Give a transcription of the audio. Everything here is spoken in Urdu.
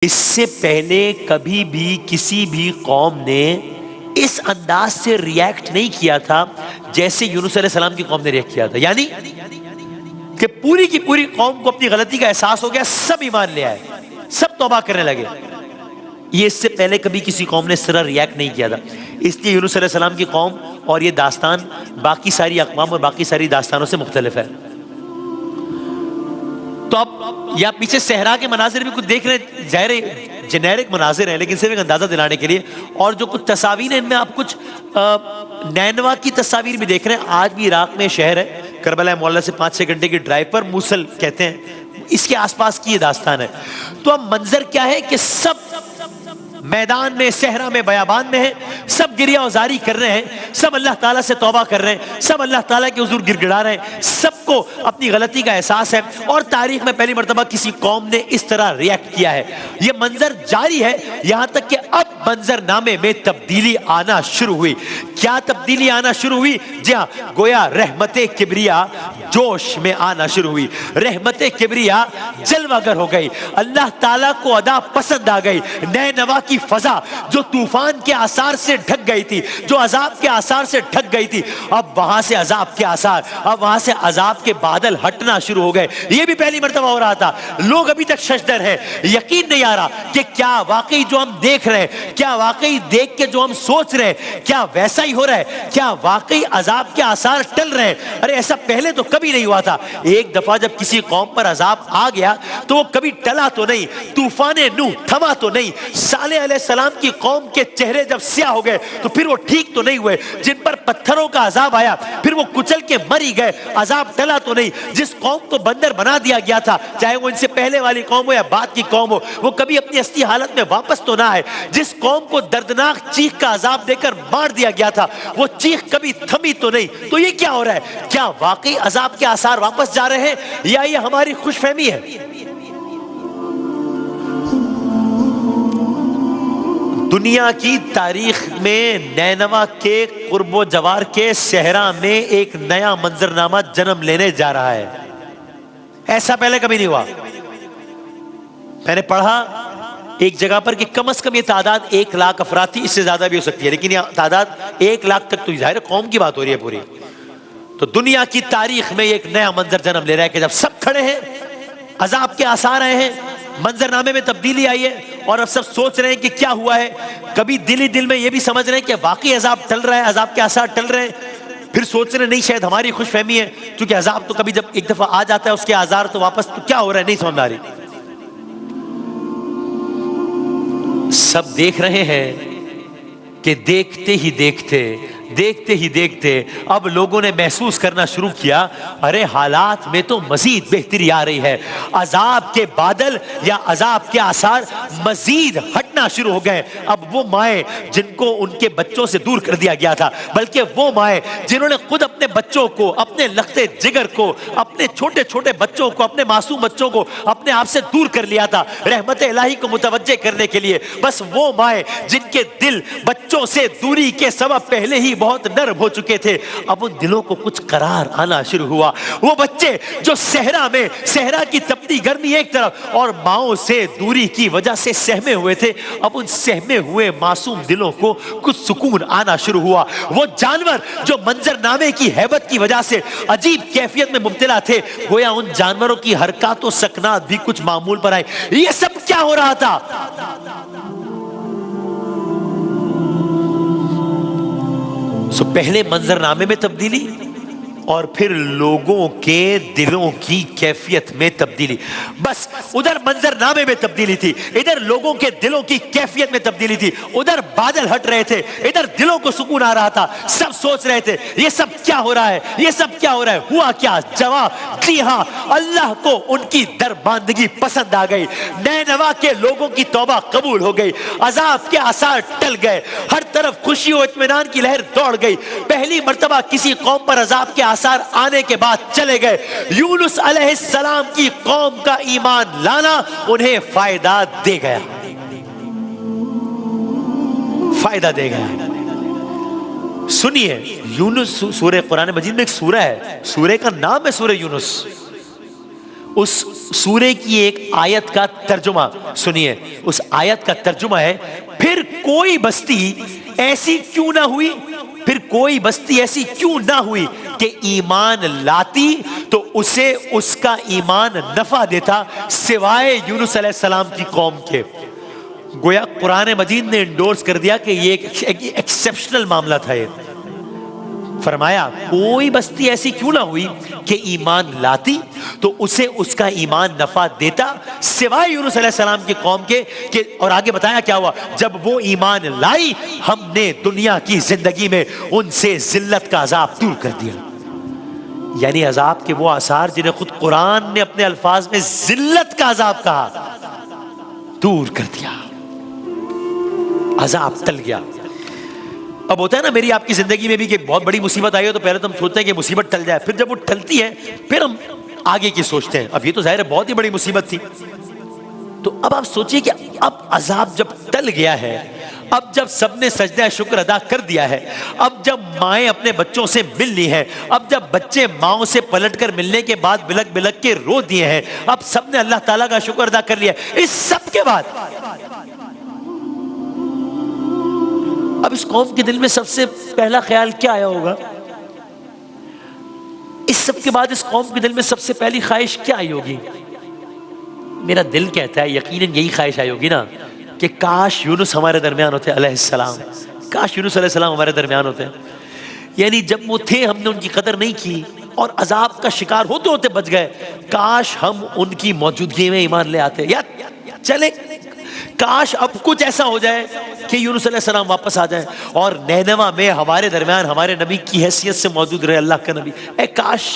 اس سے پہلے کبھی بھی کسی بھی قوم نے اس انداز سے ریاکٹ نہیں کیا تھا جیسے یونس علیہ السلام کی قوم نے ریاکٹ کیا تھا. یعنی کہ پوری کی پوری قوم کو اپنی غلطی کا احساس ہو گیا, سب ایمان لے آئے, سب توبہ کرنے لگے. یہ اس سے پہلے کبھی کسی قوم نے اس طرح ریاکٹ نہیں کیا تھا. اس لیے یونس علیہ السلام کی قوم اور یہ داستان باقی ساری اقوام اور باقی ساری داستانوں سے مختلف ہے. تو اب یا پیچھے صحرا کے مناظر بھی کچھ دیکھ رہے ہیں, ظاہر جنیرک مناظر ہیں لیکن صرف ایک اندازہ دلانے کے لیے, اور جو کچھ تصاویر ہیں ان میں آپ کچھ نینوا کی تصاویر بھی دیکھ رہے ہیں. آج بھی عراق میں شہر ہے کربلا معلیٰ سے 5-6 گھنٹے کی ڈرائیو پر, موصل کہتے ہیں, اس کے آس پاس کی یہ داستان ہے. تو اب منظر کیا ہے کہ سب میدان میں, صحرا میں, بیابان میں ہیں, سب گریہ وزاری کر رہے ہیں, سب اللہ تعالیٰ سے توبہ کر رہے ہیں, سب اللہ تعالیٰ کے حضور گر گڑا رہے ہیں, سب کو اپنی غلطی کا احساس ہے. اور تاریخ میں پہلی مرتبہ کسی قوم نے اس طرح ریاکٹ کیا ہے. یہ منظر جاری ہے یہاں تک کہ اب منظر نامے میں تبدیلی آنا شروع ہوئی. کیا تبدیلی آنا شروع ہوئی؟ جی ہاں, گویا رحمت کبریا جوش میں آنا شروع ہوئی. رحمت کبریا جلوہ گر ہو گئی. اللہ تعالیٰ کو ادا پسند آ گئی. نینوا کی فضا جو طوفان کے آثار سے ڈھک گئی تھی, جو عذاب کے آثار سے ڈھک گئی تھی, اب وہاں سے عذاب کے آثار, اب وہاں سے عذاب کے بادل ہٹنا شروع ہو گئے. یہ بھی پہلی مرتبہ ہو رہا تھا. لوگ ابھی تک ششدر ہیں, یقین نہیں آ رہا کہ کیا واقعی جو ہم دیکھ رہے ہیں, کیا واقعی دیکھ کے جو ہم سوچ رہے ہیں کیا ویسا ہی ہو رہا ہے, کیا واقعی عذاب کے آثار ٹل رہے ہیں. ارے ایسا پہلے تو کبھی نہیں ہوا تھا. ایک دفعہ جب کسی قوم پر عذاب آ گیا تو وہ کبھی ٹلا تو نہیں, طوفان نوح تھما تو نہیں. صالح علیہ السلام کی قوم کے چہرے جب سیاہ ہو گئے تو پھر وہ ٹھیک تو نہیں ہوئے. جن پر پتھروں کا عذاب آیا پھر وہ کچل کے مری گئے, عذاب ٹلا تو نہیں. جس قوم کو بندر بنا دیا گیا تھا, چاہے وہ ان سے پہلے والی قوم ہو یا بعد کی قوم ہو, وہ کبھی اپنی اصلی حالت میں واپس تو نہ آئے. جس قوم کو دردناک چیخ کا عذاب دے کر مار دیا گیا تھا وہ چیخ کبھی تھمی تو نہیں. تو یہ کیا ہو رہا ہے؟ کیا واقعی عذاب کے آثار واپس جا رہے ہیں یا یہ ہماری خوش فہمی ہے؟ دنیا کی تاریخ میں نینوا کے قرب و جوار کے صحرا میں ایک نیا منظرنامہ جنم لینے جا رہا ہے. ایسا پہلے کبھی نہیں ہوا. میں نے پڑھا ایک جگہ پر کہ کم از کم یہ تعداد 1 لاکھ افراد تھی, اس سے زیادہ بھی ہو سکتی ہے, لیکن یہ تعداد 1 لاکھ تک تو ظاہر قوم کی بات ہو رہی ہے پوری. تو دنیا کی تاریخ میں ایک نیا منظر جنم لے رہا ہے کہ جب سب کھڑے ہیں, عذاب کے آثار آئے ہیں, منظرنامے میں تبدیلی آئی ہے, اور اب سب سوچ رہے ہیں کہ کیا ہوا ہے. کبھی دل ہی دل میں یہ بھی سمجھ رہے ہیں کہ واقعی عذاب ٹل رہا ہے, عذاب کے آثار ٹل رہے ہیں. پھر سوچ رہے ہیں نہیں شاید ہماری خوش فہمی ہے, کیونکہ عذاب تو کبھی جب ایک دفعہ آ جاتا ہے اس کے آثار تو واپس, تو کیا ہو رہا ہے نہیں سمجھ آ رہی. سب دیکھ رہے ہیں کہ دیکھتے ہی دیکھتے اب لوگوں نے محسوس کرنا شروع کیا, ارے حالات میں تو مزید بہتری آ رہی ہے. عذاب کے بادل یا عذاب کے آثار مزید ہٹنا شروع ہو گئے. اب وہ مائیں جن کو ان کے بچوں سے دور کر دیا گیا تھا, بلکہ وہ مائیں جنہوں نے خود اپنے بچوں کو, اپنے لختے جگر کو, اپنے چھوٹے چھوٹے بچوں کو, اپنے معصوم بچوں کو اپنے آپ سے دور کر لیا تھا رحمت الہی کو متوجہ کرنے کے لیے, بس وہ مائیں جن کے دل بچوں سے دوری کے سبب پہلے ہی بہت نرم ہو چکے تھے, اب ان دلوں کو کچھ قرار آنا شروع ہوا. وہ بچے جو صحرا کی تپتی گرمی ایک طرف اور ماؤں سے دوری کی وجہ سے سہمے ہوئے تھے, اب ان سہمے ہوئے معصوم دلوں کو کچھ سکون آنا شروع ہوا. وہ جانور جو منظرنامے کی ہیبت کی وجہ سے عجیب کیفیت میں مبتلا تھے, گویا ان جانوروں کی حرکات و سکنات بھی کچھ معمول پر آئے. یہ سب کیا ہو رہا تھا؟ پہلے منظرنامے میں تبدیلی اور پھر لوگوں کے دلوں کی کیفیت میں تبدیلی. بس ادھر منظرنامے میں تبدیلی تھی, ادھر لوگوں کے دلوں کی کیفیت میں تبدیلی تھی. ادھر بادل ہٹ رہے تھے, ادھر دلوں کو سکون آ رہا تھا. سب سوچ رہے تھے یہ سب کیا ہو رہا ہے, یہ سب کیا ہو رہا ہے. ہوا کیا؟ جواب جی ہاں, اللہ کو ان کی درباندگی پسند آ گئی. نینوا کے لوگوں کی توبہ قبول ہو گئی, عذاب کے آثار ٹل گئے, ہر طرف خوشی و اطمینان کی لہر دوڑ گئی. پہلی مرتبہ کسی قوم پر عذاب کے آثار آنے کے بعد چلے گئے. یونس علیہ السلام کی قوم کا ایمان لانا انہیں فائدہ دے گیا, فائدہ دے گیا. سنیے, یونس سورہ قرآن مجید میں ایک سورہ ہے, سورہ کا نام ہے سورہ یونس. اس سورے کی ایک آیت کا ترجمہ سنیے. اس آیت کا ترجمہ ہے پھر کوئی بستی ایسی کیوں نہ ہوئی، پھر کوئی بستی ایسی کیوں نہ ہوئی کہ ایمان لاتی تو اسے اس کا ایمان نفع دیتا سوائے یونس علیہ السلام کی قوم کے. گویا قرآن مجید نے انڈورس کر دیا کہ یہ ایک ایکسیپشنل معاملہ تھا. یہ فرمایا کوئی بستی ایسی کیوں نہ ہوئی کہ ایمان لاتی تو اسے اس کا ایمان نفع دیتا سوائے یونس علیہ السلام کی قوم کے. اور آگے بتایا کیا ہوا، جب وہ ایمان لائی ہم نے دنیا کی زندگی میں ان سے ذلت کا عذاب دور کر دیا. یعنی عذاب کے وہ آثار جنہیں خود قرآن نے اپنے الفاظ میں ذلت کا عذاب کہا، دور کر دیا، عذاب ٹل گیا. اب ہوتا ہے نا میری آپ کی زندگی میں بھی کہ بہت بڑی مصیبت آئی ہو تو پہلے تو ہم سوچتے ہیں کہ مصیبت ٹل جائے، پھر جب وہ ٹلتی ہے پھر ہم آگے کی سوچتے ہیں. اب یہ تو ظاہر ہے بہت ہی بڑی مصیبت تھی. تو اب آپ سوچئے کہ اب عذاب جب ٹل گیا ہے، اب جب سب نے سجدہ شکر ادا کر دیا ہے، اب جب مائیں اپنے بچوں سے مل لی ہیں، اب جب بچے ماؤں سے پلٹ کر ملنے کے بعد بلک بلک کے رو دیے ہیں، اب سب نے اللہ تعالیٰ کا شکر ادا کر لیا، اس سب کے بعد اب اس قوم کے دل میں سب سے پہلا خیال کیا آیا ہوگا؟ اس سب کے بعد اس قوم کے دل میں سب سے پہلی خواہش کیا آئی ہوگی؟ میرا دل کہتا ہے یقیناً یہی خواہش آئی ہوگی نا کہ کاش یونس ہمارے درمیان ہوتے علیہ السلام، کاش یونس علیہ السلام ہمارے درمیان ہوتے. یعنی جب وہ تھے ہم نے ان کی قدر نہیں کی اور عذاب کا شکار ہوتے ہوتے بچ گئے، کاش ہم ان کی موجودگی میں ایمان لے آتے. یا چلے کاش اب کچھ ایسا ہو جائے کہ یونس علیہ السلام واپس آ جائیں اور نینوا میں ہمارے درمیان ہمارے نبی کی حیثیت سے موجود رہے اللہ کا نبی. اے کاش